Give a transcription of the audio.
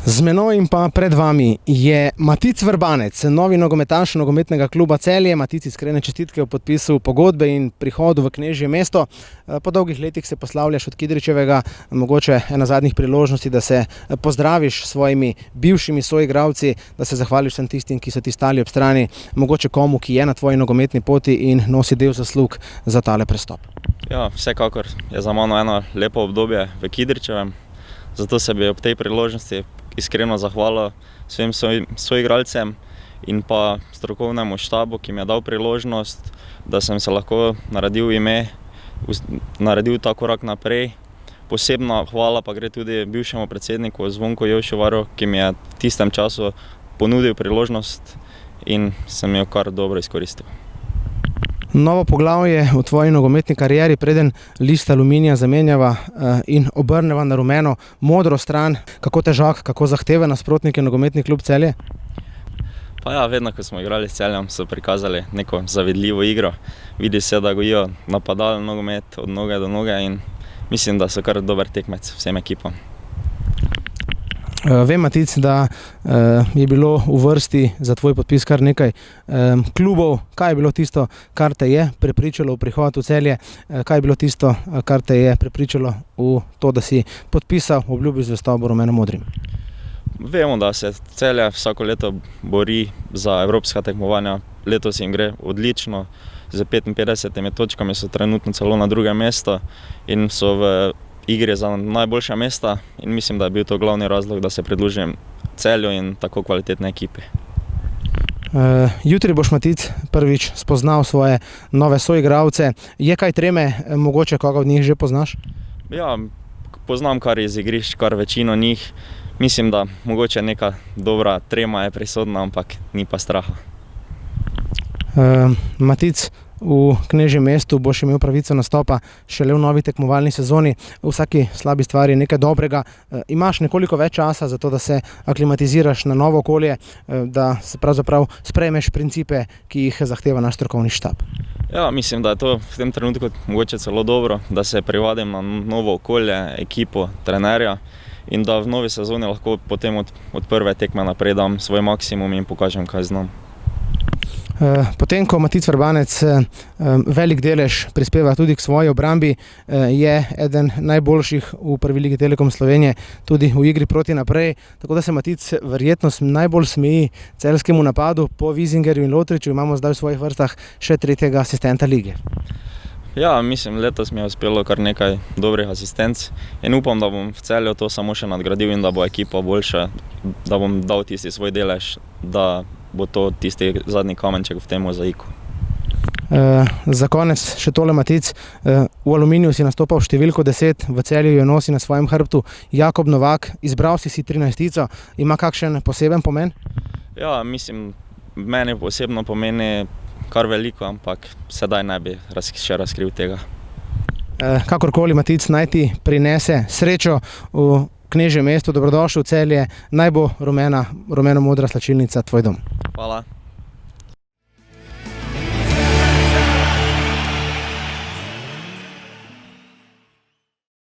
Z menoj in pa pred vami je Matic Vrbanec, novi nogometaš nogometnega kluba Celje. Matic, iskrene čestitke v podpisu pogodbe in prihodu v Knežje mesto. Po dolgih letih se poslavljaš od Kidričevega, mogoče ena zadnjih priložnosti, da se pozdraviš s svojimi bivšimi soigralci, da se zahvališ vsem tistim, ki so ti stali ob strani, mogoče komu, ki je na tvoji nogometni poti in nosi del zaslug za tale prestop. Ja, vsekakor je za mano eno lepo obdobje v Kidričevem, zato se bi ob tej priložnosti iskreno zahvalil svim soigralcem in pa strokovnemu štabu, ki mi je dal priložnost, da sem se lahko naredil ime, naredil ta korak naprej. Posebna hvala pa gre tudi bivšemu predsedniku Zvonku Jevšovaru, ki mi je v tistem času ponudil priložnost in sem jo kar dobro izkoristil. Novo poglavje v tvoji nogometni karieri, preden list Aluminija zamenjava in obrneva na rumeno modro stran. Kako težak, kako zahteva nasprotnik je nogometni klub Celje? Pa ja, vedno, ko smo igrali s Celjem, so prikazali neko zavidljivo igro. Vidi se, da gojijo napadalen nogomet od noge do noge in mislim, da so kar dober tekmec vsem ekipam. Vem, Matic, da je bilo v vrsti za tvoj podpis kar nekaj klubov. Kaj je bilo tisto, kar te je prepričalo v prihod v Celje? Kaj je bilo tisto, kar te je prepričalo v to, da si podpisal obljubil zvestobo rumeno-modrim? Vemo, da se Celje vsako leto bori za evropska tekmovanja. Letos jim gre odlično. Z 55 točkami so trenutno celo na drugem mestu in so v igre za najboljša mesta in mislim, da je bil to glavni razlog, da se pridružim Celju in tako kvalitetne ekipe. Jutri boš, Matic, prvič spoznal svoje nove soigralce. Je kaj treme, mogoče koga od njih že poznaš? Ja, poznam kar iz igrišč, kar večino njih. Mislim, da mogoče neka dobra trema je prisotna, ampak ni pa straha. Matic, v Knežjem mestu boš imel pravico nastopa šele v novi tekmovalni sezoni. V vsaki slabi stvari nekaj dobrega. Imaš nekoliko več časa za to, da se aklimatiziraš na novo okolje, da se pravzaprav sprejmeš principe, ki jih zahteva naš strokovni štab. Ja, mislim, da je to v tem trenutku mogoče celo dobro, da se privadim na novo okolje, ekipo, trenerja in da v novi sezoni lahko potem od prve tekme naprej dam svoj maksimum in pokažem, kaj znam. Potem, ko Matic Vrbanec velik delež prispeva tudi k svoji obrambi, je eden najboljših v Prvi ligi Telekom Slovenije tudi v igri proti naprej, tako da se Matic verjetno najbolj smeji celjskemu napadu. Po Vizingerju in Lotriču imamo zdaj v svojih vrstah še tretjega asistenta lige. Ja, mislim, letos mi je uspelo kar nekaj dobrih asistenc in upam, da bom v Celju to samo še nadgradil in da bo ekipa boljša, da bom dal tisti svoj delež, da bo to tisti zadnji kamenček v tem mozaiku. Za konec še tole, Matic. V Aluminiju si nastopal številko 10, v Celju jo nosi na svojem hrbtu Jakob Novak. Izbral si 13-tico. Ima kakšen poseben pomen? Ja, mislim, meni posebno pomeni kar veliko, ampak sedaj ne bi še razkril tega. Kakorkoli, Matic, naj ti prinese srečo v Knežjem mestu. Dobrodošel v Celje. Naj bo rumeno-modra slačilnica tvoj dom. Hvala.